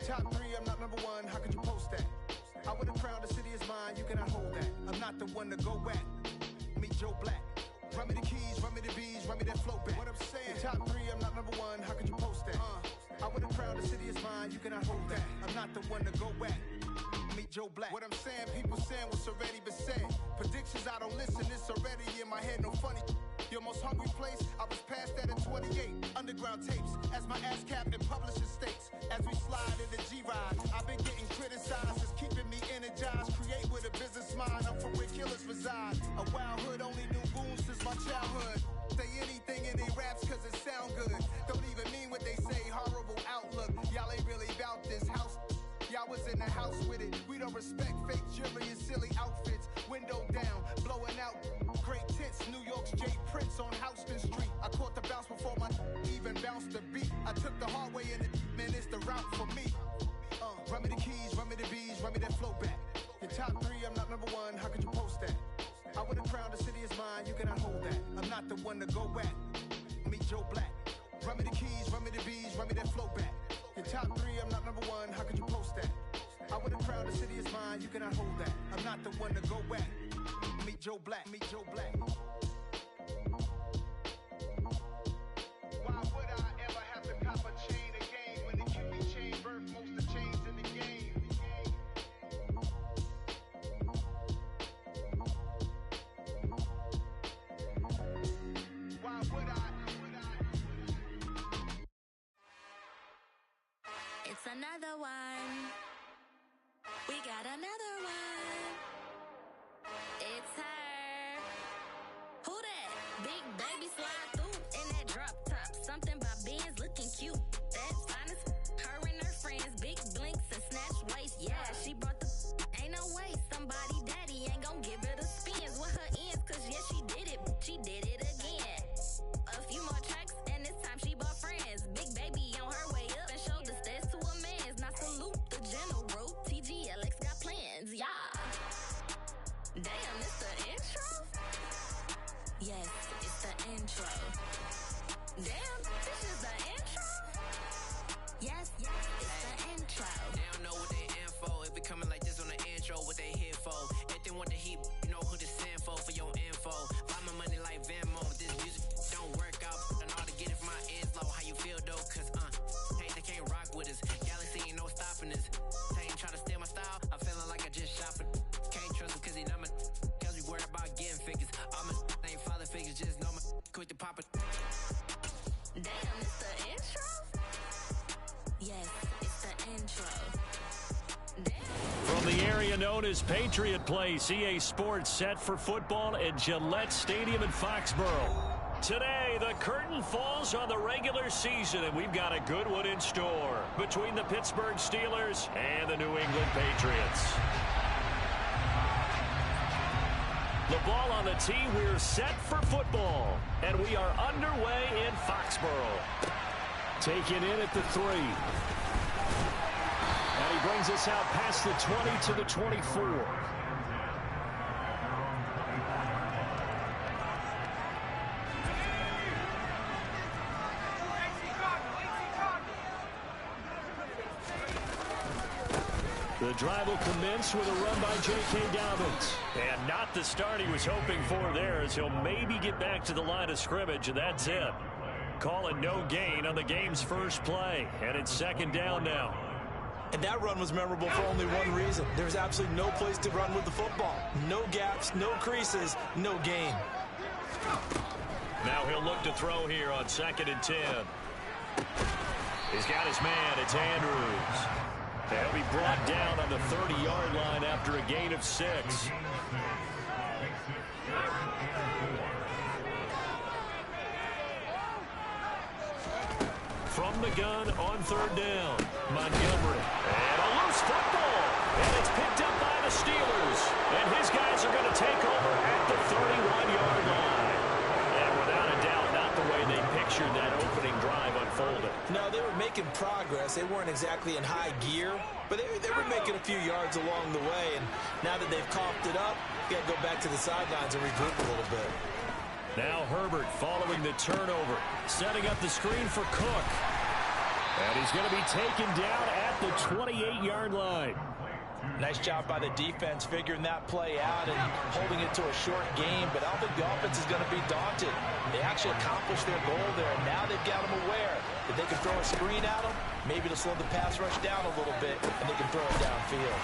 top 3, I'm not number 1, how could you post that? I would have crowned the city is mine, you cannot hold that. I'm not the one to go back. Meet Joe Black. Run me the keys, run me the bees, run me that flow back. What I'm saying, top 3, I'm not number 1, how could you post that? I would have crowned the city is mine, you cannot hold that. I'm not the one to go back. Meet Joe Black. What I'm saying, people saying what's already been said. Predictions, I don't listen, it's already in my head, no funny. Your most hungry place, I was past that at 28. Underground tapes, as my ass captain publishing states. As we slide in the G-Ride, I've been getting criticized, it's keeping me energized. Create with a business mind, I'm from where killers reside. A wild hood, only knew goons since my childhood. Say anything in they raps cause it sound good. Don't even mean what they say, horrible outlook. Y'all ain't really about this house. Y'all was in the house with it. We don't respect fake jewelry and silly outfits. Window down, blowing out great tits. New York's J. Prince on Houston Street. I caught the bounce before my even bounced the beat. I took the hard way in it, man, it's the route for me. Run me the keys, run me the bees, run me that flow back. Your top 3, I'm not number 1, how could you post that? I would have crowned the city is mine, you cannot hold that. I'm not the one to go back. Meet Joe Black. Run me the keys, run me the bees, run me that flow back. Your top 3, I'm not number 1, how could you post that? I would have crowned the city is mine, you cannot hold that. I'm not the one to go back. Meet Joe Black, meet Joe Black. Why would I ever have to cop a chain again when the QB chain birthed most of the chains in the game? Why would I? It's another one. We got another one. It's her. Who that? Big baby slide through in that drop top. Something by Benz looking cute. That's honest. Her and her friends, big blinks and snatch waist. Yeah, she brought the. Ain't no way somebody daddy ain't gon' give her the spins with her ends. Cause yeah, she did it. She did it again. A few more tracks and this time she bought friends. Big baby on her way up and showed the stairs to a man's. Now salute the general. TGLX got plans, yeah. Damn, it's the intro? Yes, it's the intro. Damn, this is the intro? Yes, it's the intro. They don't know what they in for. If it coming like this on the intro, what they here for. If they want the heat, you know who to send for your info. Buy my money like Venmo. This music don't work out. And all to get it from my ends low. How you feel though? Cause hey, they can't rock with us. Galaxy ain't no stopping us. They ain't trying to steal my style. I'm feeling like I just shot for. Can't trust him cause he know my. Cause we worried about getting figures. All my ain't father figures. Just know my. Quick to pop it. Damn, it's the intro? Yes, it's the intro. Damn. From the area known as Patriot Place, EA Sports set for football at Gillette Stadium in Foxborough. Today, the curtain falls on the regular season, and we've got a good one in store between the Pittsburgh Steelers and the New England Patriots. The ball on the tee, we're set for football, and we are underway in Foxborough. Taken in at the 3. And he brings us out past the 20 to the 24. The drive will commence with a run by J.K. Dobbins. And not the start he was hoping for there, as he'll maybe get back to the line of scrimmage, and that's it. Calling no gain on the game's first play, and it's second down now. And that run was memorable for only one reason. There's absolutely no place to run with the football. No gaps, no creases, no gain. Now he'll look to throw here on 2nd and 10. He's got his man. It's Andrews. He'll be brought down on the 30-yard line after a gain of 6. From the gun on 3rd down, Montgomery. And a loose football. And it's picked up by the Steelers. And his guys are going to take over at the 31-yard line. And without a doubt, not the way they pictured that opening drive unfolded. No, they were making progress. They weren't exactly in high gear, but they were making a few yards along the way. And now that they've coughed it up, you got to go back to the sidelines and regroup a little bit. Now Herbert following the turnover, setting up the screen for Cook. And he's going to be taken down at the 28-yard line. Nice job by the defense figuring that play out and holding it to a short game, but I don't think the offense is going to be daunted. They actually accomplished their goal there, and now they've got them aware that they can throw a screen at them, maybe to slow the pass rush down a little bit, and they can throw it downfield.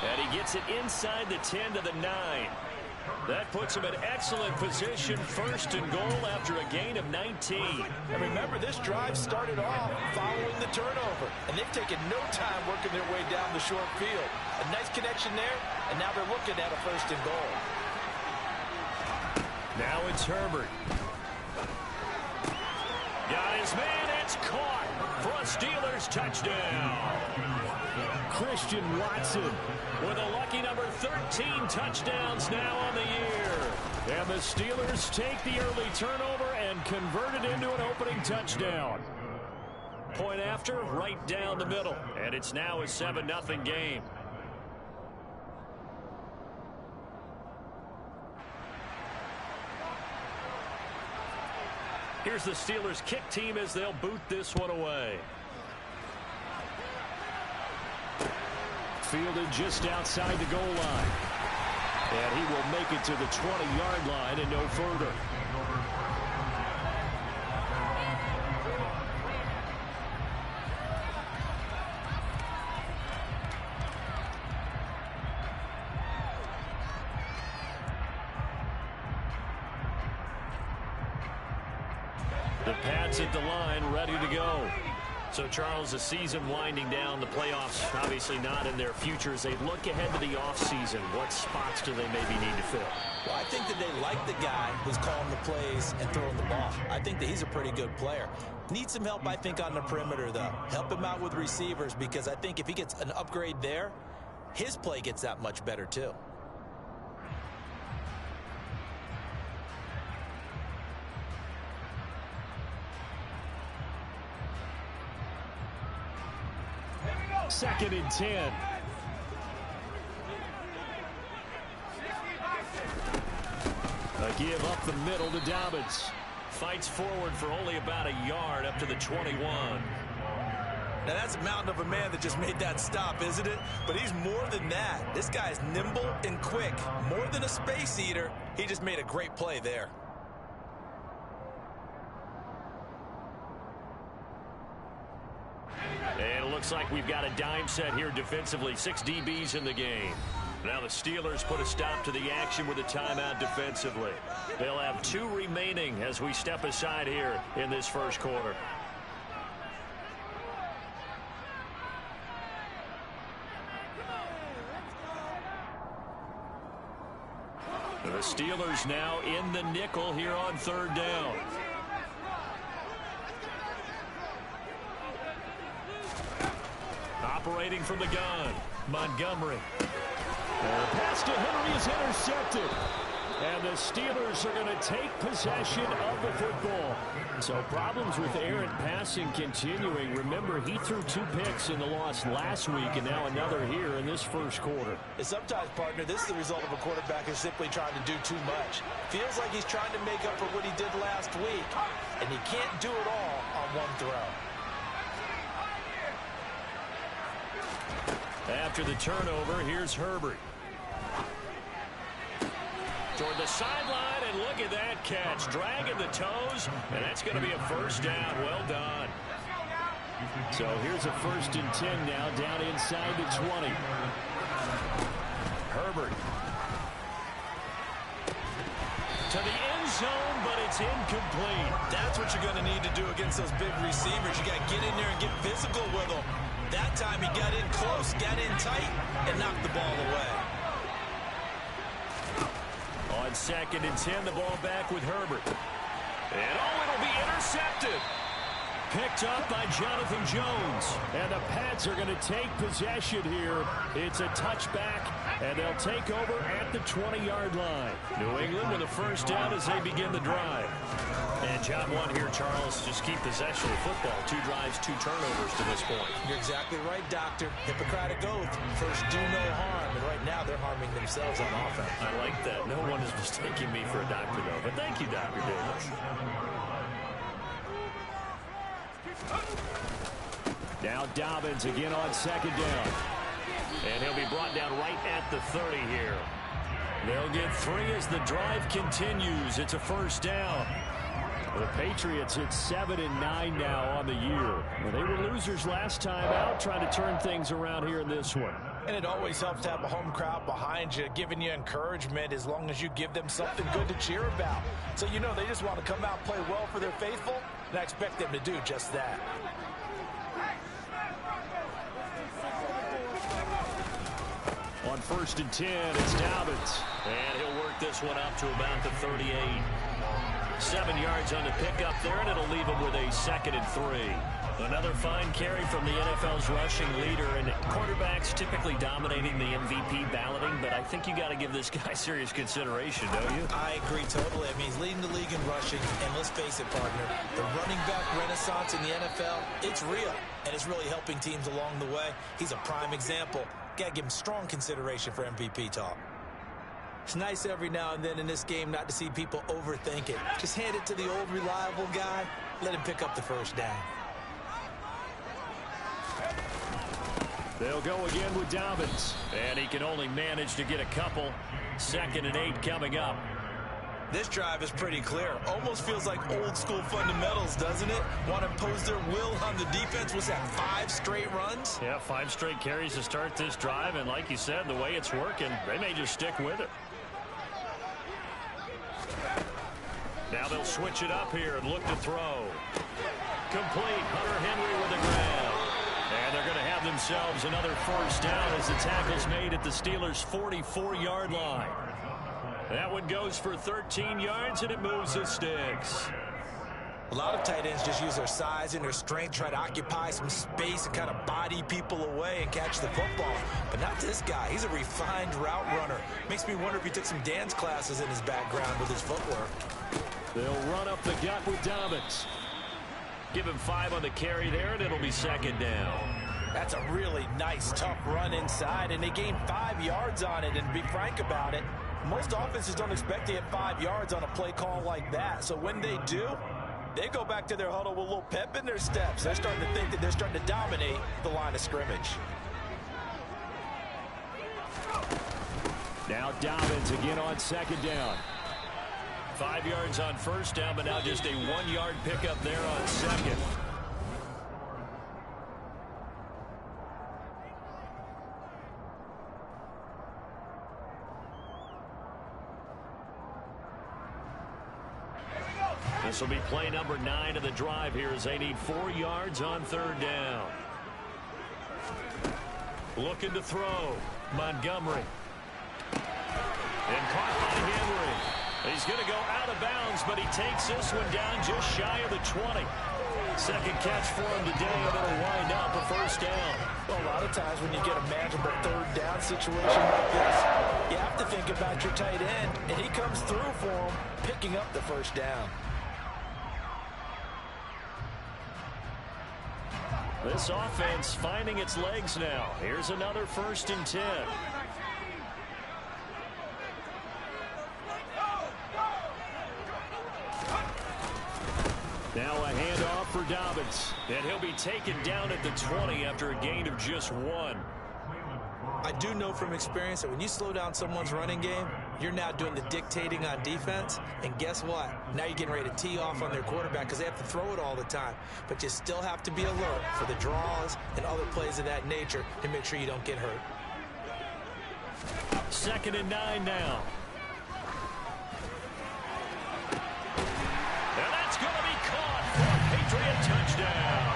And he gets it inside the 10 to the 9. That puts him in excellent position, first and goal after a gain of 19. And remember, this drive started off following the turnover, and they've taken no time working their way down the short field. A nice connection there, and now they're looking at a first and goal. Now it's Herbert. Got his man, it's caught for a Steelers touchdown. Christian Watson with a lucky number 13 touchdowns now on the year. And the Steelers take the early turnover and convert it into an opening touchdown. Point after, right down the middle. And it's now a 7-0 game. Here's the Steelers kick team as they'll boot this one away. Fielded just outside the goal line. And he will make it to the 20-yard line and no further. The Pats at the line, ready to go. So, Charles, the season winding down, the playoffs obviously not in their future. As they look ahead to the offseason, what spots do they maybe need to fill? Well, I think that they like the guy who's calling the plays and throwing the ball. I think that he's a pretty good player. Needs some help, I think, on the perimeter, though. Help him out with receivers, because I think if he gets an upgrade there, his play gets that much better, too. Second and 10. A give up the middle to Dobbins. Fights forward for only about a yard up to the 21. Now that's a mountain of a man that just made that stop, isn't it? But he's more than that. This guy's nimble and quick. More than a space eater. He just made a great play there. And it looks like we've got a dime set here defensively. 6 DBs in the game. Now the Steelers put a stop to the action with a timeout defensively. They'll have 2 remaining as we step aside here in this first quarter. The Steelers now in the nickel here on third down. Operating from the gun, Montgomery. The pass to Henry is intercepted. And the Steelers are going to take possession of the football. So problems with errant passing continuing. Remember, he threw 2 picks in the loss last week, and now another here in this first quarter. And sometimes, partner, this is the result of a quarterback who's simply trying to do too much. Feels like he's trying to make up for what he did last week, and he can't do it all on one throw. After the turnover, here's Herbert. Toward the sideline, and look at that catch. Dragging the toes, and that's going to be a first down. Well done. So here's a 1st and 10 now, down inside the 20. Herbert. To the end zone, but it's incomplete. That's what you're going to need to do against those big receivers. You got to get in there and get physical with them. That time he got in close, got in tight, and knocked the ball away. On 2nd and 10, the ball back with Herbert. And it'll be intercepted. Picked up by Jonathan Jones. And the Pats are going to take possession here. It's a touchback, and they'll take over at the 20-yard line. New England with a first down as they begin the drive. And job one here, Charles, just keep possession of football. 2 drives, 2 turnovers to this point. You're exactly right, Doctor. Hippocratic oath. First, do no harm. And right now, they're harming themselves on offense. I like that. No one is mistaking me for a doctor, though. But thank you, Dr. Davis. Now Dobbins again on second down. And he'll be brought down right at the 30 here. They'll get 3 as the drive continues. It's a first down. The Patriots at 7-9 now on the year. Well, they were losers last time out, trying to turn things around here in this one. And it always helps to have a home crowd behind you, giving you encouragement as long as you give them something good to cheer about. So you know they just want to come out and play well for their faithful, and I expect them to do just that. On 1st and 10, it's Dobbins. And he'll work this one up to about the 38. 7 yards on the pickup there, and it'll leave him with a 2nd and 3. Another fine carry from the NFL's rushing leader, and quarterbacks typically dominating the MVP balloting, but I think you got to give this guy serious consideration, don't you? I agree totally. I mean, he's leading the league in rushing, and let's face it, partner, the running back renaissance in the NFL, it's real, and it's really helping teams along the way. He's a prime example. Got to give him strong consideration for MVP talk. It's nice every now and then in this game not to see people overthink it. Just hand it to the old reliable guy, let him pick up the first down. They'll go again with Dobbins, and he can only manage to get a couple. 2nd and 8 coming up. This drive is pretty clear. Almost feels like old school fundamentals, doesn't it? Want to impose their will on the defense. Was that 5 straight runs? Yeah, 5 straight carries to start this drive, and like you said, the way it's working, they may just stick with it. Now they'll switch it up here and look to throw. Complete. Hunter Henry with a grab. And they're going to have themselves another first down as the tackle's made at the Steelers' 44-yard line. That one goes for 13 yards, and it moves the sticks. A lot of tight ends just use their size and their strength, try to occupy some space and kind of body people away and catch the football. But not this guy. He's a refined route runner. Makes me wonder if he took some dance classes in his background with his footwork. They'll run up the gut with Dobbins. Give him 5 on the carry there, and it'll be 2nd down. That's a really nice, tough run inside, and they gained 5 yards on it. And to be frank about it, most offenses don't expect to get 5 yards on a play call like that. So when they do, they go back to their huddle with a little pep in their steps. They're starting to think that they're starting to dominate the line of scrimmage. Now Dobbins again on 2nd down. 5 yards on first down, but now just a 1-yard pickup there on 2nd. This will be play number 9 of the drive here as they need 4 yards on 3rd down. Looking to throw. Montgomery. And caught by Henry. He's going to go out of bounds, but he takes this one down just shy of the 20. 2nd catch for him today, and it'll wind up a first down. Well, a lot of times when you get a manageable 3rd down situation like this, you have to think about your tight end, and he comes through for him, picking up the first down. This offense finding its legs now. Here's another 1st and 10. Now a handoff for Dobbins, and he'll be taken down at the 20 after a gain of just 1. I do know from experience that when you slow down someone's running game, you're now doing the dictating on defense. And guess what? Now you're getting ready to tee off on their quarterback because they have to throw it all the time. But you still have to be alert for the draws and other plays of that nature to make sure you don't get hurt. 2nd and 9 now. And that's going to be caught for a Patriot touchdown.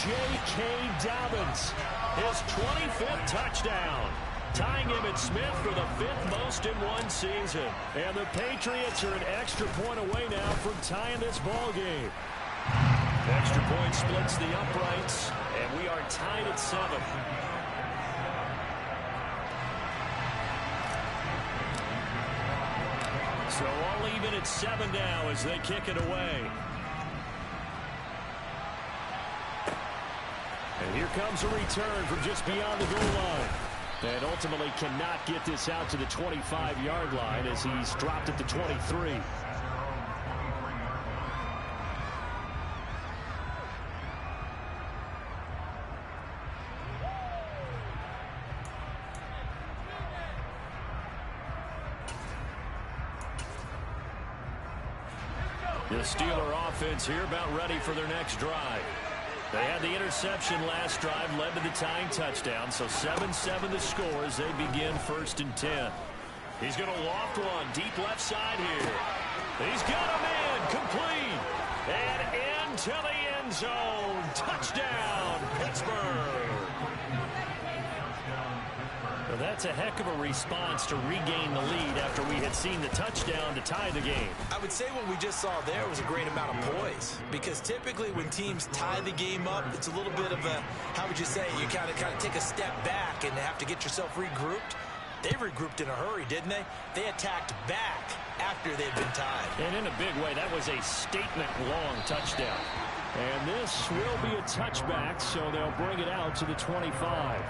J.K. Dobbins, his 25th touchdown, tying him at Smith for the 5th most in one season. And the Patriots are an extra point away now from tying this ball game. Extra point splits the uprights, and we are tied at 7. So all even at 7 now as they kick it away. And here comes a return from just beyond the goal line. And ultimately cannot get this out to the 25-yard line as he's dropped at the 23. The Steeler offense here about ready for their next drive. They had the interception last drive, led to the tying touchdown, so 7-7 the score as they begin 1st and 10. He's going to loft one deep left side here. He's got him in, complete, and into the end zone. Touchdown, Pittsburgh. Well, that's a heck of a response to regain the lead after we had seen the touchdown to tie the game. I would say what we just saw there was a great amount of poise, because typically when teams tie the game up, it's a little bit of a, how would you say, you kind of take a step back and have to get yourself regrouped. They regrouped in a hurry, didn't they? They attacked back after they'd been tied. And in a big way, that was a statement-long touchdown. And this will be a touchback, so they'll bring it out to the 25.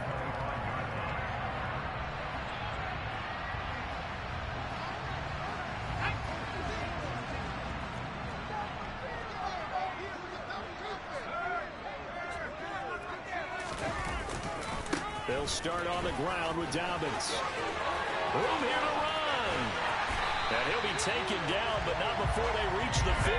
They'll start on the ground with Dobbins. Room here to run. And he'll be taken down, but not before they reach the 50.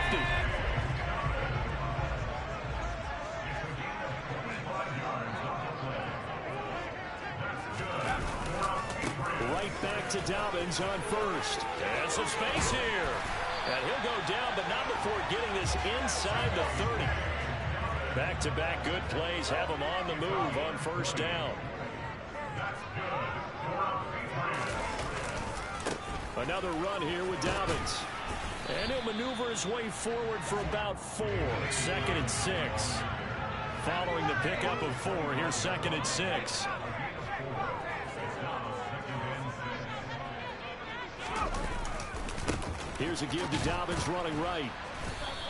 Right back to Dobbins on first. And some space here. And he'll go down, but not before getting this inside the 30. Back-to-back good plays have him on the move on first down. Another run here with Dobbins. And he'll maneuver his way forward for about 4. 2nd and 6. Following the pickup of 4, here's 2nd and 6. Here's a give to Dobbins running right.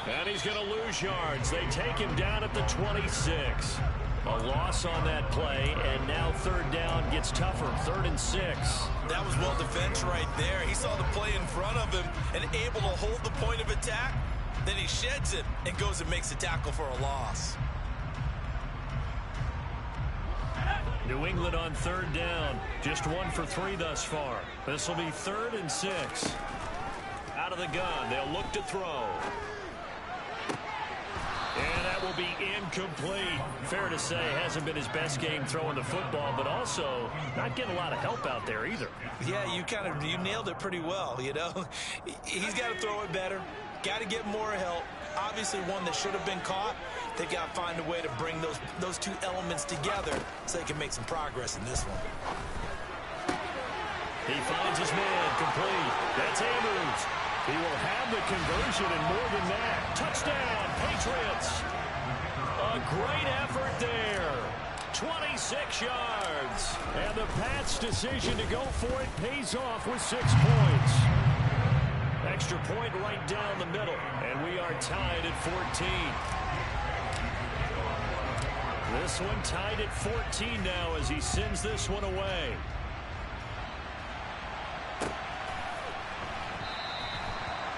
And he's going to lose yards. They take him down at the 26. A loss on that play, and now 3rd down gets tougher. 3rd and 6. That was well defense right there. He saw the play in front of him and able to hold the point of attack. Then he sheds it and goes and makes a tackle for a loss. New England on 3rd down. Just 1 for 3 thus far. This will be 3rd and 6. Out of the gun, they'll look to throw. And that will be incomplete. Fair to say, hasn't been his best game throwing the football, but also not getting a lot of help out there either. Yeah, you nailed it pretty well, you know. He's got to throw it better. Got to get more help. Obviously one that should have been caught. They've got to find a way to bring those two elements together so they can make some progress in this one. He finds his man, complete. That's Andrews. He will have the conversion and more than that. Touchdown, Patriots. A great effort there. 26 yards. And the Pats' decision to go for it pays off with 6 points. Extra point right down the middle. And we are tied at 14. This one tied at 14 now as he sends this one away.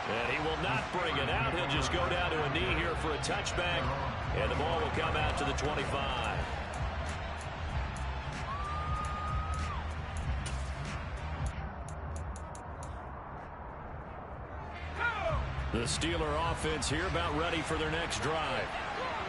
And he will not bring it out. He'll just go down to a knee here for a touchback. And the ball will come out to the 25. The Steeler offense here about ready for their next drive.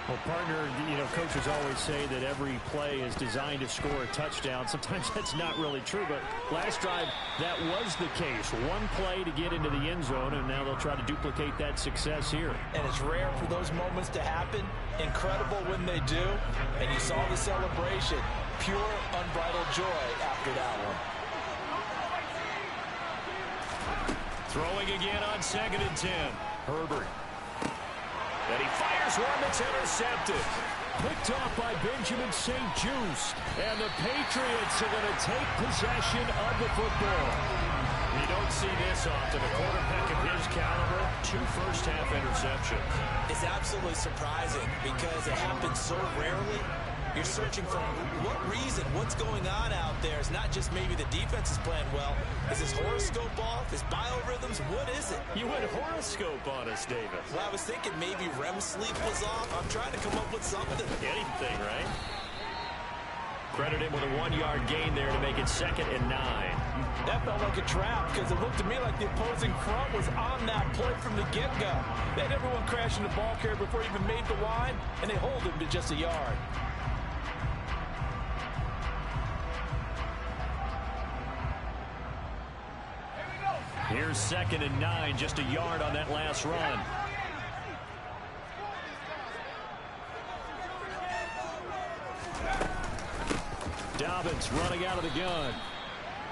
Well, partner, you know, coaches always say that every play is designed to score a touchdown. Sometimes that's not really true, but last drive, that was the case. One play to get into the end zone, and now they'll try to duplicate that success here. And it's rare for those moments to happen. Incredible when they do. And you saw the celebration. Pure, unbridled joy after that one. Throwing again on 2nd and 10. Herbert. And he fires one that's intercepted. Picked off by Benjamin St-Juste. And the Patriots are going to take possession of the football. You don't see this often. A quarterback of his caliber, 2 first-half interceptions. It's absolutely surprising because it happens so rarely. You're searching for what reason, what's going on out there. It's not just maybe the defense is playing well. Is his horoscope off? His biorhythms? What is it? You went horoscope on us, Davis. Well, I was thinking maybe REM sleep was off. I'm trying to come up with something. Anything, right? Credit him with a 1-yard gain there to make it 2nd and 9. That felt like a trap because it looked to me like the opposing front was on that play from the get-go. They had everyone crashing the ball carrier before he even made the line, and they hold him to just a yard. Here's 2nd and 9, just a yard on that last run. Dobbins running out of the gun.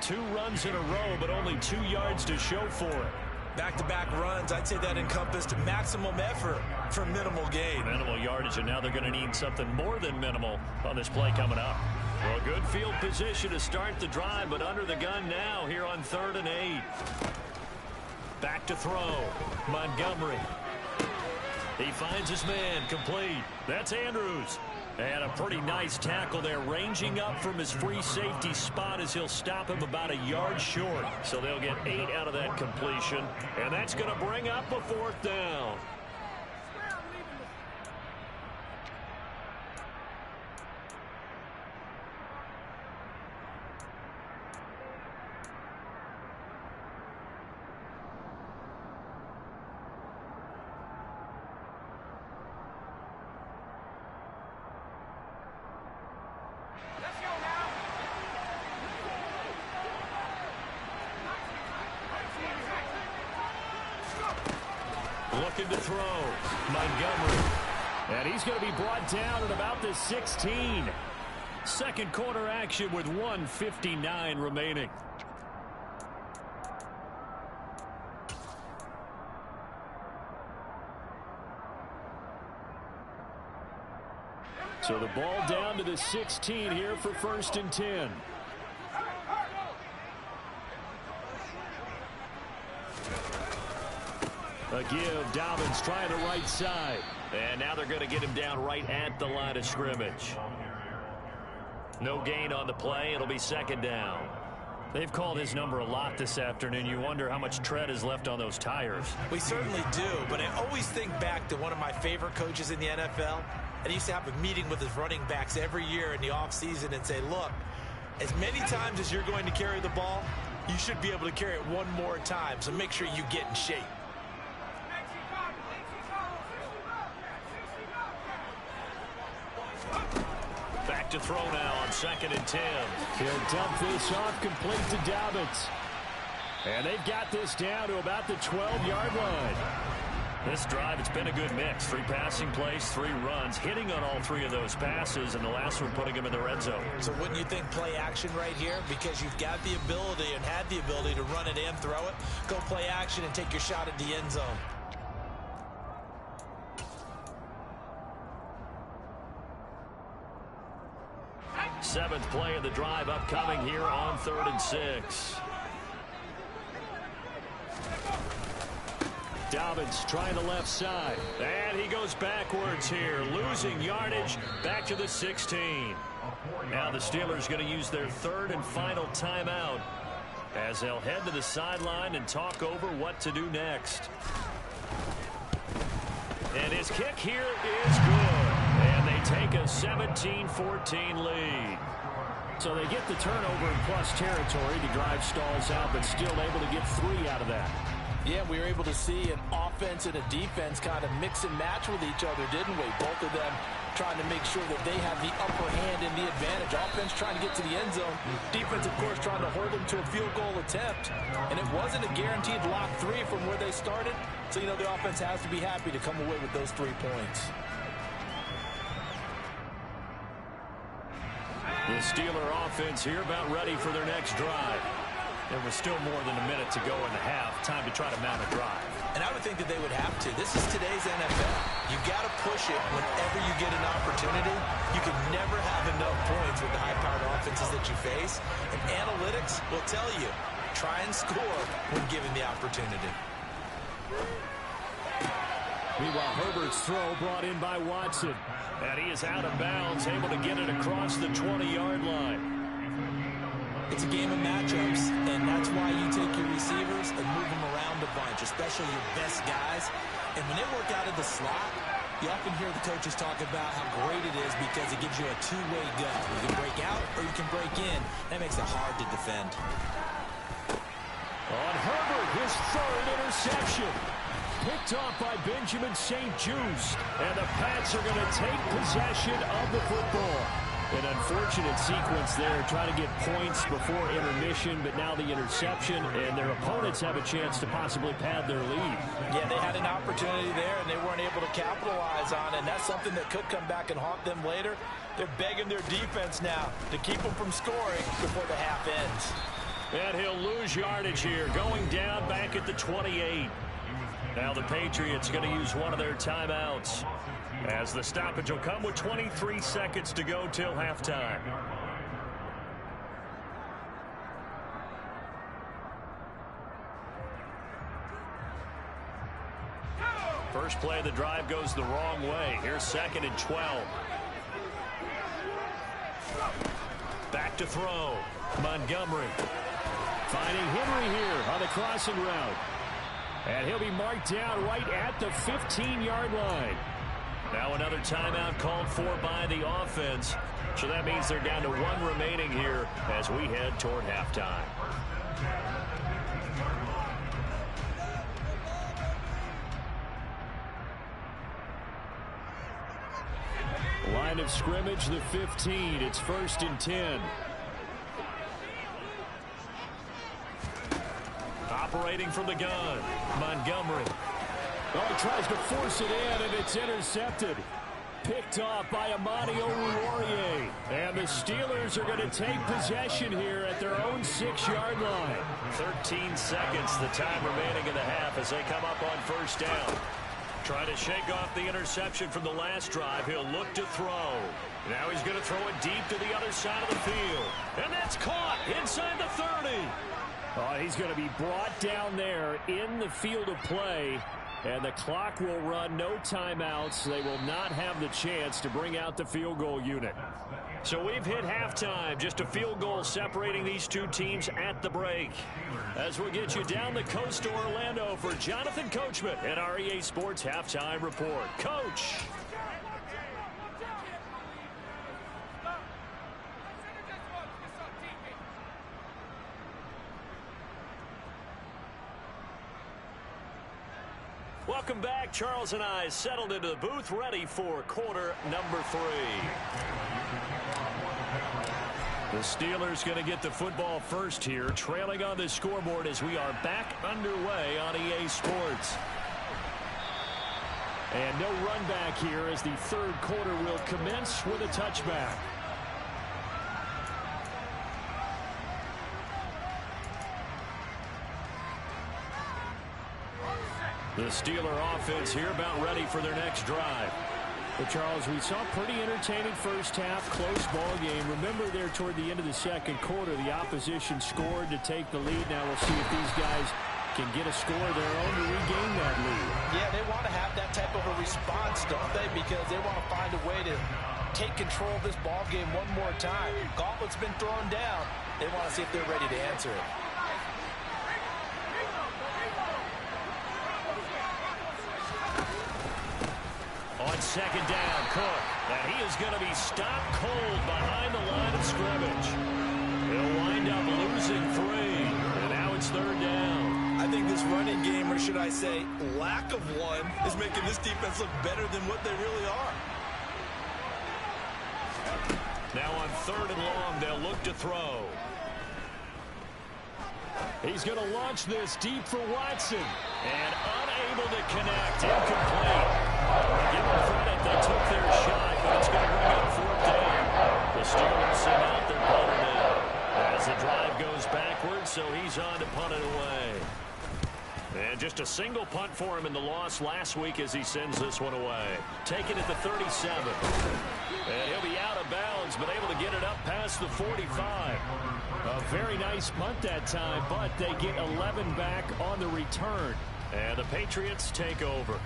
2 runs in a row, but only 2 yards to show for it. Back-to-back runs, I'd say that encompassed maximum effort for minimal gain. Minimal yardage, and now they're going to need something more than minimal on this play coming up. Well, good field position to start the drive, but under the gun now here on 3rd and 8. Back to throw. Montgomery. He finds his man, complete. That's Andrews. And a pretty nice tackle there, ranging up from his free safety spot as he'll stop him about a yard short. So they'll get 8 out of that completion, and that's going to bring up a 4th down. Looking to throw. Montgomery. And he's going to be brought down at about the 16. Second quarter action with 1:59 remaining. So the ball down to the 16 here for 1st and 10. A give. Dobbins trying the right side. And now they're going to get him down right at the line of scrimmage. No gain on the play. It'll be 2nd down. They've called his number a lot this afternoon. You wonder how much tread is left on those tires. We certainly do, but I always think back to one of my favorite coaches in the NFL. And he used to have a meeting with his running backs every year in the offseason and say, look, as many times as you're going to carry the ball, you should be able to carry it one more time. So make sure you get in shape. Back to throw now on 2nd and 10. He'll dump this off complete to Dobbins. And they've got this down to about the 12-yard line. This drive, it's been a good mix. 3 passing plays, 3 runs, hitting on all 3 of those passes, and the last one putting him in the red zone. So wouldn't you think play action right here? Because you've got the ability and had the ability to run it and throw it. Go play action and take your shot at the end zone. Seventh play of the drive upcoming here on 3rd and 6. Dobbins trying the left side. And he goes backwards here, losing yardage back to the 16. Now the Steelers going to use their 3rd and final timeout as they'll head to the sideline and talk over what to do next. And his kick here is good. And they take a 17-14 lead. So they get the turnover in plus territory. The drive stalls out, but still able to get 3 out of that. Yeah, we were able to see an offense and a defense kind of mix and match with each other, didn't we? Both of them trying to make sure that they have the upper hand and the advantage. Offense trying to get to the end zone. Defense, of course, trying to hold them to a field goal attempt. And it wasn't a guaranteed lock 3 from where they started. So, you know, the offense has to be happy to come away with those 3 points. The Steeler offense here about ready for their next drive. There was still more than a minute to go in the half. Time to try to mount a drive. And I would think that they would have to. This is today's NFL. You got to push it whenever you get an opportunity. You can never have enough points with the high-powered offenses that you face. And analytics will tell you, try and score when given the opportunity. Meanwhile, Herbert's throw brought in by Watson. And he is out of bounds, able to get it across the 20-yard line. It's a game of matchups, and that's why you take your receivers and move them around a bunch, especially your best guys. And when they work out of the slot, you often hear the coaches talk about how great it is because it gives you a two-way go. You can break out or That makes it hard to defend. On Herbert, his third interception. Picked off by Benjamin St-Juste. And the Pats are going to take possession of the football. An unfortunate sequence there, trying to get points before intermission, but now the interception, and their opponents have a chance to possibly pad their lead. Yeah, they had an opportunity there, and they weren't able to capitalize on it, and that's something that could come back and haunt them later. They're begging their defense now to keep them from scoring before the half ends. And he'll lose yardage here, going down back at the 28. Now the Patriots going to use one of their timeouts, as the stoppage will come with 23 seconds to go till halftime. First play of the drive goes the wrong way. Here's 2nd and 12. Back to throw. Montgomery finding Henry here on the crossing route. And he'll be marked down right at the 15-yard line. Now another timeout called for by the offense. So that means they're down to 1 remaining here as we head toward halftime. Line of scrimmage, the 15. It's 1st and 10. Operating from the gun, Montgomery. Oh, he tries to force it in, and it's intercepted. Picked off by Amani Oruwariye. And the Steelers are going to take possession here at their own 6-yard line. 13 seconds, the time remaining in the half as they come up on 1st down. Trying to shake off the interception from the last drive. He'll look to throw. Now he's going to throw it deep to the other side of the field. And that's caught inside the 30. Oh, he's going to be brought down there in the field of play. And the clock will run, no timeouts. They will not have the chance to bring out the field goal unit. So we've hit halftime. Just a field goal separating these two teams at the break. As we get you down the coast to Orlando for Jonathan Coachman at our EA Sports Halftime Report. Coach. Welcome back. Charles and I settled into the booth, ready for quarter number 3. The Steelers going to get the football first here, trailing on the scoreboard as we are back underway on EA Sports. And no run back here as the 3rd quarter will commence with a touchback. The Steeler offense here about ready for their next drive. Well, Charles, we saw a pretty entertaining first half, close ball game. Remember there toward the end of the 2nd quarter, the opposition scored to take the lead. Now we'll see if these guys can get a score of their own to regain that lead. Yeah, they want to have that type of a response, don't they? Because they want to find a way to take control of this ball game one more time. Gauntlet's been thrown down. They want to see if they're ready to answer it. On 2nd down, Cook. And he is going to be stopped cold behind the line of scrimmage. He'll wind up losing 3. And now it's 3rd down. I think this running game, or should I say lack of one, is making this defense look better than what they really are. Now on 3rd and long, they'll look to throw. He's going to launch this deep for Watson. And unable to connect. Incomplete. Give them credit, they took their shot, but it's going to bring up 4th down. The Steelers send out their punter now. As the drive goes backwards, so he's on to punt it away. And just a single punt for him in the loss last week as he sends this one away. Taken at the 37. And he'll be out of bounds, but able to get it up past the 45. A very nice punt that time, but they get 11 back on the return. And the Patriots take over.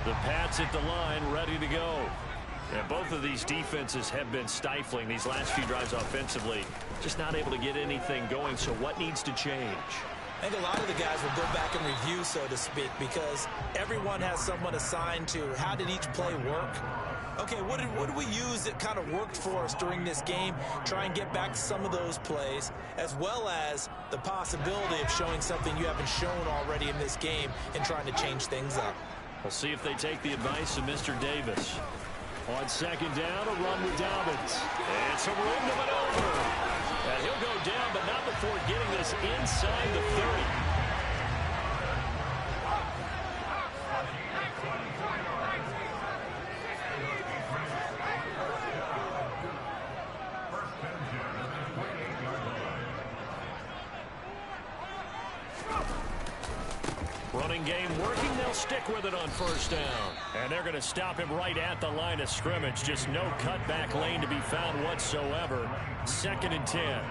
The Pats at the line, ready to go. And both of these defenses have been stifling these last few drives offensively. Just not able to get anything going, so what needs to change? I think a lot of the guys will go back and review, so to speak, because everyone has someone assigned to how did each play work. Okay, what did we use that kind of worked for us during this game? Try and get back to some of those plays, as well as the possibility of showing something you haven't shown already in this game and trying to change things up. We'll see if they take the advice of Mr. Davis. On second down, a run with Dobbins. It's a room to maneuver. And he'll go down, but not before getting this inside the 30. Running game working. They'll stick with it on first down. And they're going to stop him right at the line of scrimmage. Just no cutback lane to be found whatsoever. 2nd and 10.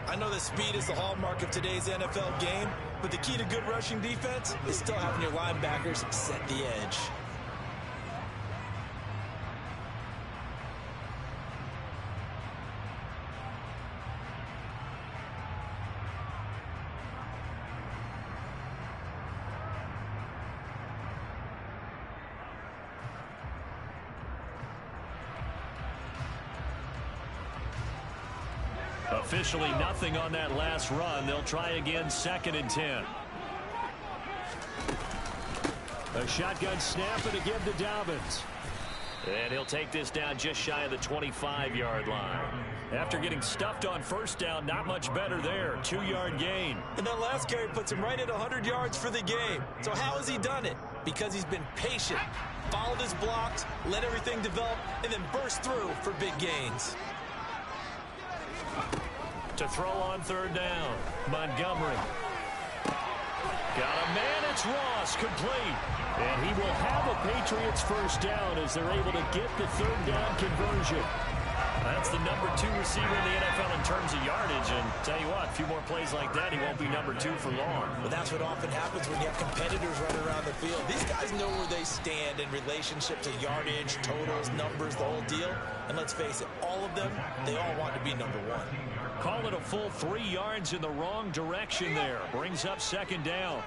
I know that speed is the hallmark of today's NFL game, but the key to good rushing defense is still having your linebackers set the edge. Officially nothing on that last run. They'll try again, 2nd and 10. A shotgun snap and a give to Dobbins. And he'll take this down just shy of the 25-yard line. After getting stuffed on first down, not much better there. 2-yard gain. And that last carry puts him right at 100 yards for the game. So how has he done it? Because he's been patient, followed his blocks, let everything develop, and then burst through for big gains. To throw on third down, Montgomery. Got a man, it's Ross, complete. And he will have a Patriots first down as they're able to get the third down conversion. That's the number 2 receiver in the NFL in terms of yardage. And tell you what, a few more plays like that, he won't be number 2 for long. But that's what often happens when you have competitors running around the field. These guys know where they stand in relationship to yardage, totals, numbers, the whole deal. And let's face it, all of them, they all want to be number 1. Call it a full 3 yards in the wrong direction there. Brings up 2nd down.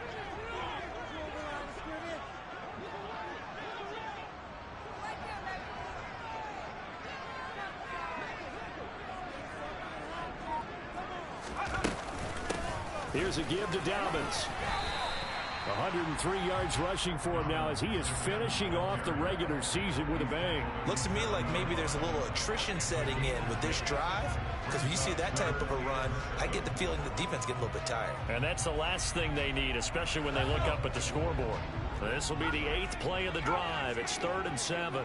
Here's a give to Dobbins. 103 yards rushing for him now as he is finishing off the regular season with a bang. Looks to me like maybe there's a little attrition setting in with this drive, because when you see that type of a run, I get the feeling the defense gets a little bit tired. And that's the last thing they need, especially when they look up at the scoreboard. This will be the 8th play of the drive. It's 3rd and 7.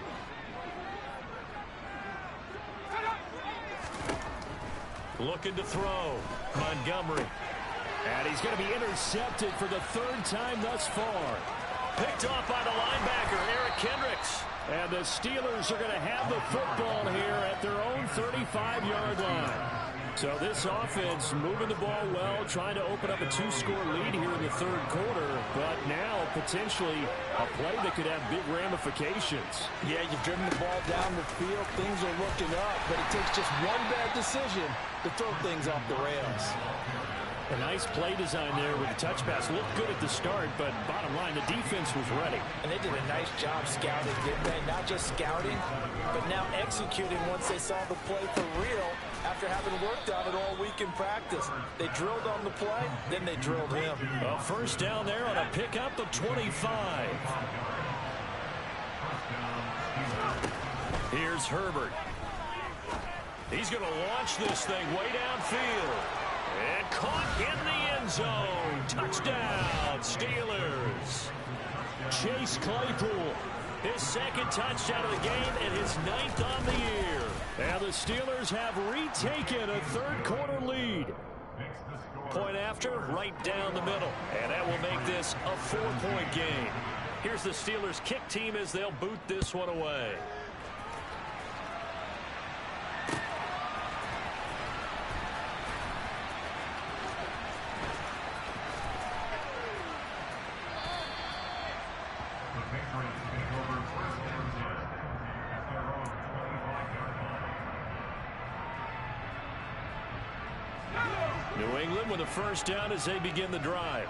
Looking to throw. Montgomery. And he's going to be intercepted for the 3rd time thus far. Picked off by the linebacker, Eric Kendricks. And the Steelers are going to have the football here at their own 35-yard line. So this offense moving the ball well, trying to open up a 2-score lead here in the 3rd quarter. But now potentially a play that could have big ramifications. Yeah, you've driven the ball down the field. Things are looking up, but it takes just one bad decision to throw things off the rails. A nice play design there with the touch pass. Looked good at the start, but bottom line, the defense was ready. And they did a nice job scouting, didn't they? Not just scouting, but now executing once they saw the play for real after having worked on it all week in practice. They drilled on the play, then they drilled him. A first down there on a pickup of 25. Here's Herbert. He's going to launch this thing way downfield. And caught in the end zone. Touchdown, Steelers. Chase Claypool, his 2nd touchdown of the game and his 9th on the year. And the Steelers have retaken a 3rd quarter lead. Point after, right down the middle. And that will make this a 4-point game. Here's the Steelers kick team as they'll boot this one away. New England with a first down as they begin the drive.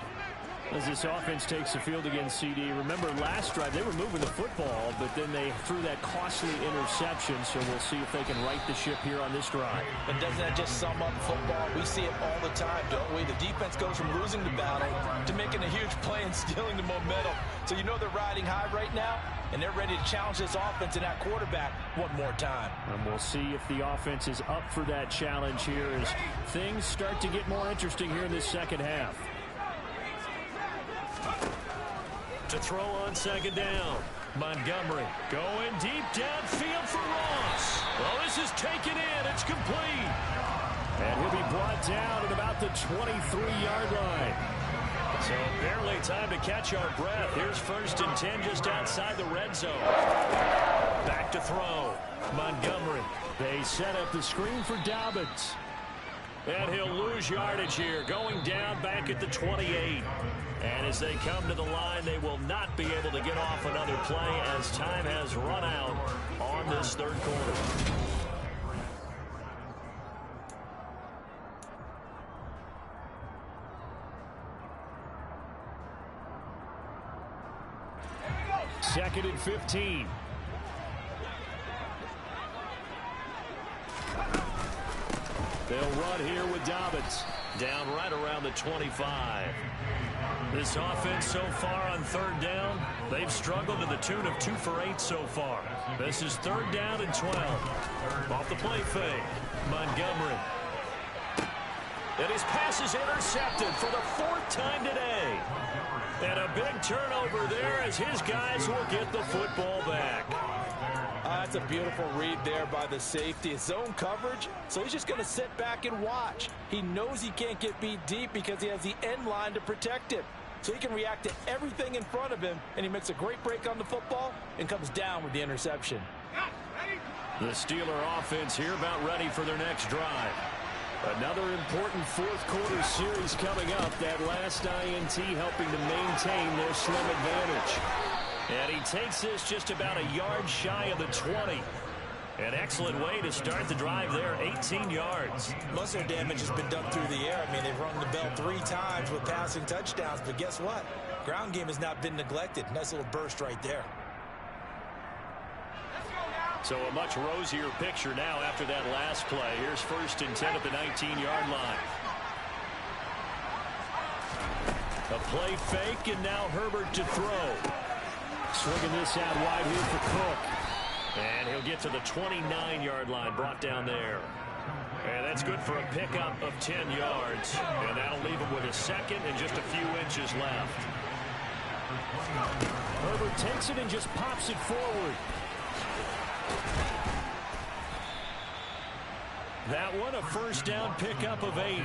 As this offense takes the field against CD, remember last drive they were moving the football, but then they threw that costly interception, so we'll see if they can right the ship here on this drive. And doesn't that just sum up football? We see it all the time, don't we? The defense goes from losing the battle to making a huge play and stealing the momentum. So you know they're riding high right now, and they're ready to challenge this offense and that quarterback one more time. And we'll see if the offense is up for that challenge here as things start to get more interesting here in this second half. To throw on second down. Montgomery going deep downfield for Ross. Well, this is taken in. It's complete. And he'll be brought down at about the 23-yard line. So barely time to catch our breath. Here's 1st and 10 just outside the red zone. Back to throw. Montgomery. They set up the screen for Dobbins. And he'll lose yardage here, going down back at the 28. And as they come to the line, they will not be able to get off another play as time has run out on this third quarter. Second and 15. They'll run here with Dobbins. Down right around the 25. This offense so far on third down, they've struggled to the tune of 2 for 8 so far. This is 3rd down and 12. Off the play fake. Montgomery. And his pass is intercepted for the 4th time today. And a big turnover there as his guys will get the football back. That's a beautiful read there by the safety. It's zone coverage, so he's just going to sit back and watch. He knows he can't get beat deep because he has the end line to protect him. So he can react to everything in front of him, and he makes a great break on the football and comes down with the interception. The Steeler offense here about ready for their next drive. Another important fourth quarter series coming up. That last INT helping to maintain their slim advantage. And he takes this just about a yard shy of the 20. An excellent way to start the drive there, 18 yards. Muscle damage has been done through the air. I mean, they've rung the bell 3 times with passing touchdowns, but guess what? Ground game has not been neglected. Nice little burst right there. So a much rosier picture now after that last play. Here's 1st and 10 at the 19-yard line. A play fake, and now Herbert to throw. Swinging this out wide here for Cook. And he'll get to the 29-yard line, brought down there. And that's good for a pickup of 10 yards. And that'll leave him with a second and just a few inches left. Herbert takes it and just pops it forward. That one, a first down pickup of 8.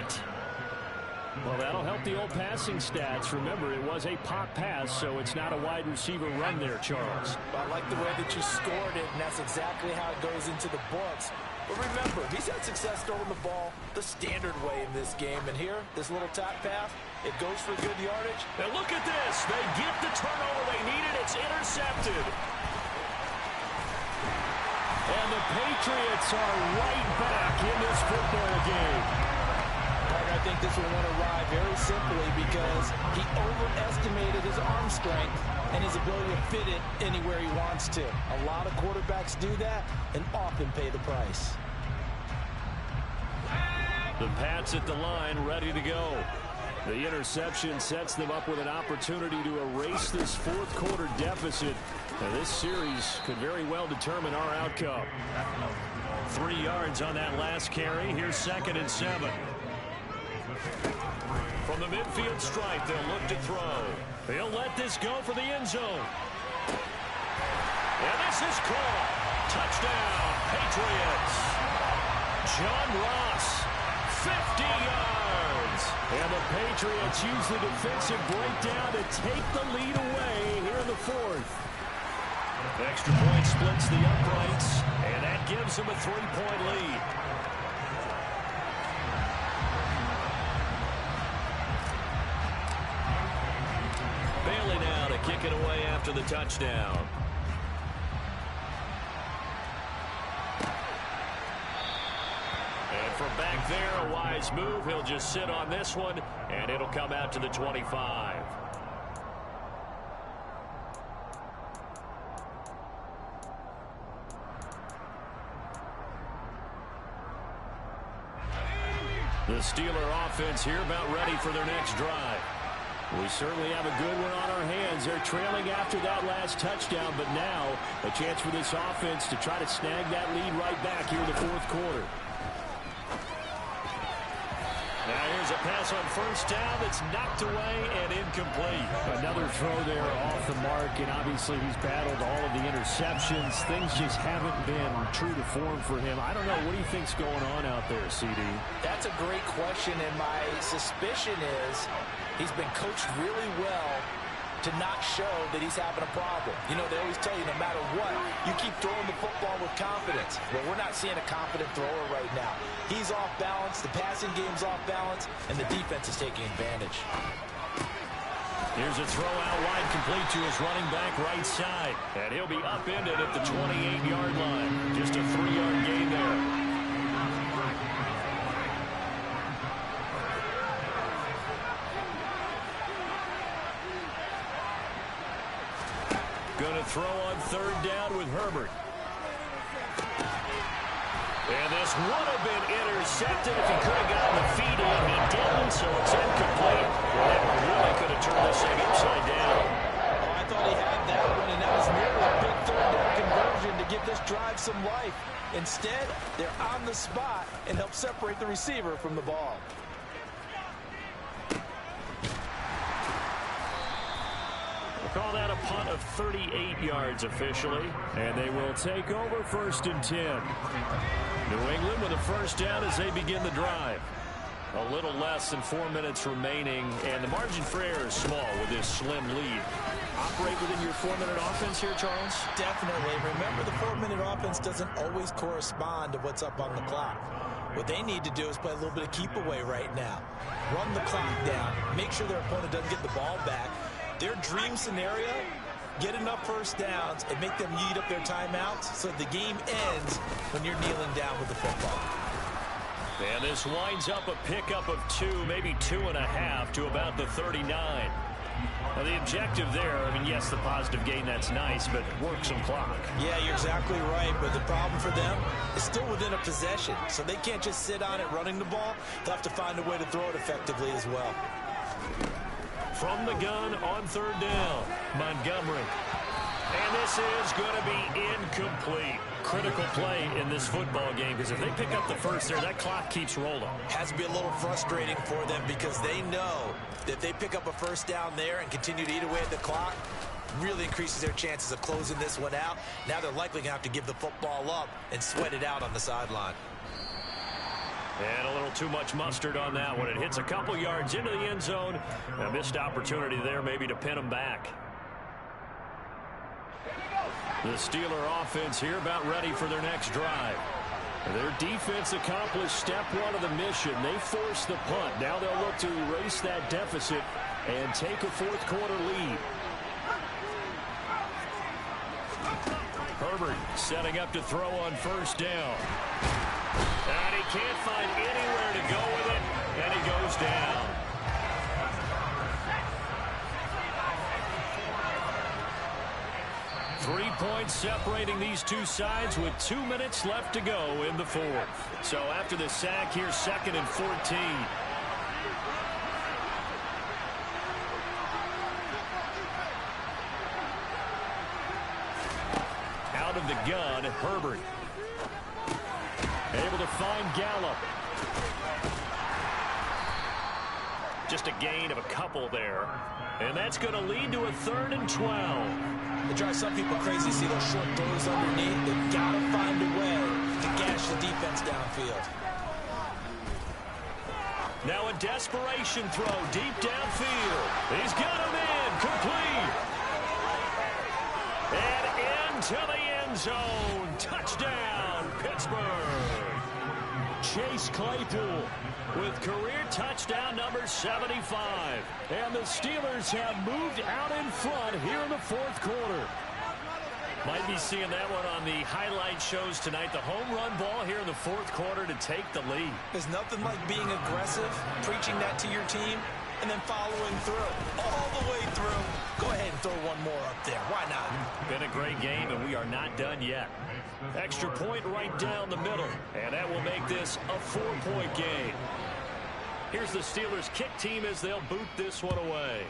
Well, that'll help the old passing stats. Remember, it was a pop pass, so it's not a wide receiver run there, Charles. I like the way that you scored it, and that's exactly how it goes into the books. But remember, he's had success throwing the ball the standard way in this game. And here, this little tap pass, it goes for good yardage. Now look at this. They get the turnover they needed. It's intercepted. And the Patriots are right back in this football game. I think this will want to ride very simply because he overestimated his arm strength and his ability to fit it anywhere he wants to. A lot of quarterbacks do that and often pay the price. The Pats at the line, ready to go. The interception sets them up with an opportunity to erase this fourth quarter deficit. Now, this series could very well determine our outcome. 3 yards on that last carry. Here's 2nd and 7. From the midfield stripe, they'll look to throw. He'll let this go for the end zone. And this is caught. Touchdown, Patriots. John Ross, 50 yards. And the Patriots use the defensive breakdown to take the lead away here in the fourth. Extra point splits the uprights, and that gives them a 3-point lead. Bailey now to kick it away after the touchdown. And from back there, a wise move. He'll just sit on this one, and it'll come out to the 25. The Steeler offense here about ready for their next drive. We certainly have a good one on our hands. They're trailing after that last touchdown, but now a chance for this offense to try to snag that lead right back here in the fourth quarter. Now here's a pass on first down that's knocked away and incomplete. Another throw there off the mark, and obviously he's battled all of the interceptions. Things just haven't been true to form for him. I don't know. What do you think's going on out there, CD? That's a great question, and my suspicion is he's been coached really well to not show that he's having a problem. You know, they always tell you no matter what, you keep throwing the football with confidence. Well, we're not seeing a confident thrower right now. He's off balance, the passing game's off balance, and the defense is taking advantage. Here's a throw out wide, complete to his running back right side. And he'll be upended at the 28-yard line. Just a 3-yard gain there. Going to throw on third down with Herbert. And this would have been intercepted if he could have gotten the feet in. He didn't, so it's incomplete. That really could have turned this thing upside down. Oh, I thought he had that one, and that was nearly a big third down conversion to give this drive some life. Instead, they're on the spot and help separate the receiver from the ball. Call that a punt of 38 yards officially. And they will take over 1st and 10. New England with a first down as they begin the drive. A little less than 4 minutes remaining, and the margin for error is small with this slim lead. Operate within your 4-minute offense here, Charles? Definitely. Remember, the 4-minute offense doesn't always correspond to what's up on the clock. What they need to do is play a little bit of keep away right now. Run the clock down. Make sure their opponent doesn't get the ball back. Their dream scenario, get enough first downs and make them eat up their timeouts so the game ends when you're kneeling down with the football. And this winds up a pickup of 2, maybe 2.5 to about the 39. Now the objective there, I mean, yes, the positive gain, that's nice, but work some clock. Yeah, you're exactly right, but the problem for them is still within a possession, so they can't just sit on it running the ball. They'll have to find a way to throw it effectively as well. From the gun on third down, Montgomery. And this is going to be incomplete. Critical play in this football game, because if they pick up the first there, that clock keeps rolling. Has to be a little frustrating for them because they know that if they pick up a first down there and continue to eat away at the clock, really increases their chances of closing this one out. Now they're likely going to have to give the football up and sweat it out on the sideline. And a little too much mustard on that one. It hits a couple yards into the end zone. A missed opportunity there maybe to pin them back. The Steeler offense here about ready for their next drive. Their defense accomplished step 1 of the mission. They forced the punt. Now they'll look to erase that deficit and take a fourth quarter lead. Herbert setting up to throw on first down. And he can't find anywhere to go with it, and he goes down. Three points separating these two sides with 2 minutes left to go in the fourth. So after the sack here, 2nd and 14. Out of the gun, Herbert. Able to find Gallup. Just a gain of a couple there. And that's going to lead to a 3rd and 12. It drives some people crazy to see those short throws underneath. They've got to find a way to gash the defense downfield. Now a desperation throw deep downfield. He's got him in. Complete. And into the end zone. Touchdown, Pittsburgh. Chase Claypool with career touchdown number 75. And the Steelers have moved out in front here in the fourth quarter. Might be seeing that one on the highlight shows tonight. The home run ball here in the fourth quarter to take the lead. There's nothing like being aggressive, preaching that to your team, and then following through, all the way through. Go ahead and throw one more up there. Why not? Been a great game, and we are not done yet. Extra point right down the middle, and that will make this a 4-point game. Here's the Steelers' kick team as they'll boot this one away.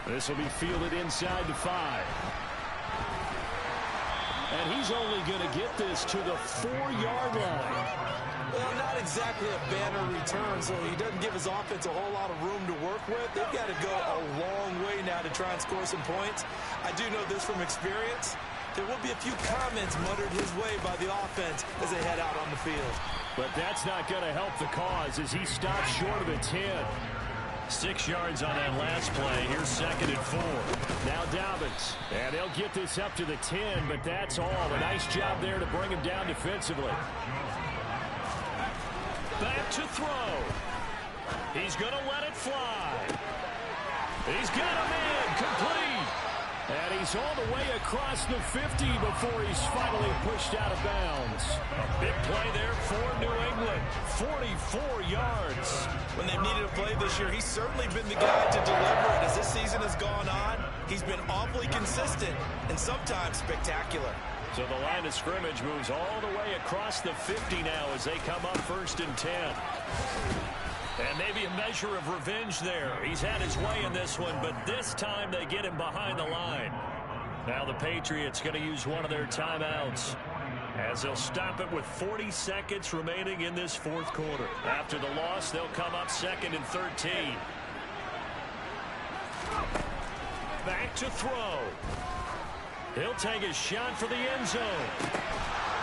This will be fielded inside the 5. And he's only going to get this to the 4-yard line. Well, not exactly a banner return, so he doesn't give his offense a whole lot of room to work with. They've got to go a long way now to try and score some points. I do know this from experience. There will be a few comments muttered his way by the offense as they head out on the field. But that's not going to help the cause as he stops short of the 10. 6 yards on that last play. Here's 2nd and 4. Now Dobbins. And they'll get this up to the 10, but that's all. A nice job there to bring him down defensively. Back to throw. He's going to let it fly. He's got him in. Complete. And he's all the way across the 50 before he's finally pushed out of bounds. A big play there for New England. 44 yards. When they've needed a play this year, he's certainly been the guy to deliver it. As this season has gone on, he's been awfully consistent and sometimes spectacular. So the line of scrimmage moves all the way across the 50 now as they come up 1st and 10. And maybe a measure of revenge there. He's had his way in this one, but this time they get him behind the line. Now the Patriots going to use one of their timeouts as they'll stop it with 40 seconds remaining in this fourth quarter. After the loss, they'll come up 2nd and 13. Back to throw. He'll take a shot for the end zone.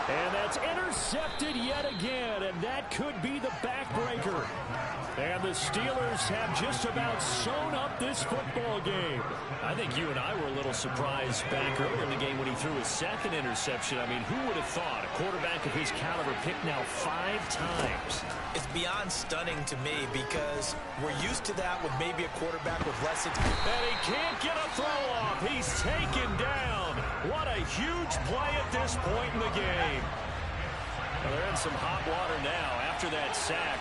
And that's intercepted yet again, and that could be the backbreaker. And the Steelers have just about sewn up this football game. I think you and I were a little surprised back earlier in the game when he threw his 2nd interception. I mean, who would have thought a quarterback of his caliber picked now 5 times? It's beyond stunning to me because we're used to that with maybe a quarterback with less experience. And he can't get a throw off. He's taken down. What a huge play at this point in the game. Well, they're in some hot water now after that sack.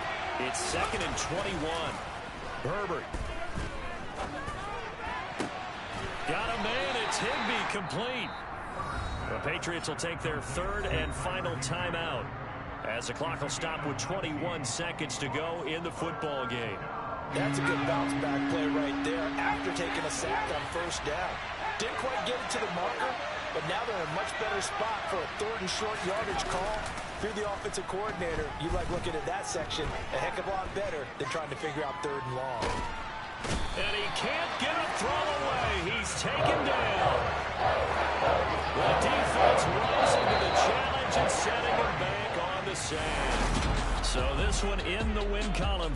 It's 2nd and 21. Herbert. Got a man. It's Higbee complete. The Patriots will take their 3rd and final timeout as the clock will stop with 21 seconds to go in the football game. That's a good bounce back play right there after taking a sack on 1st down. Didn't quite get it to the marker, but now they're in a much better spot for a 3rd and short yardage call. If you're the offensive coordinator, you like looking at that section a heck of a lot better than trying to figure out 3rd and long. And he can't get a throw away. He's taken down. The defense rising to the challenge and setting him back on the sand. So this one in the win column.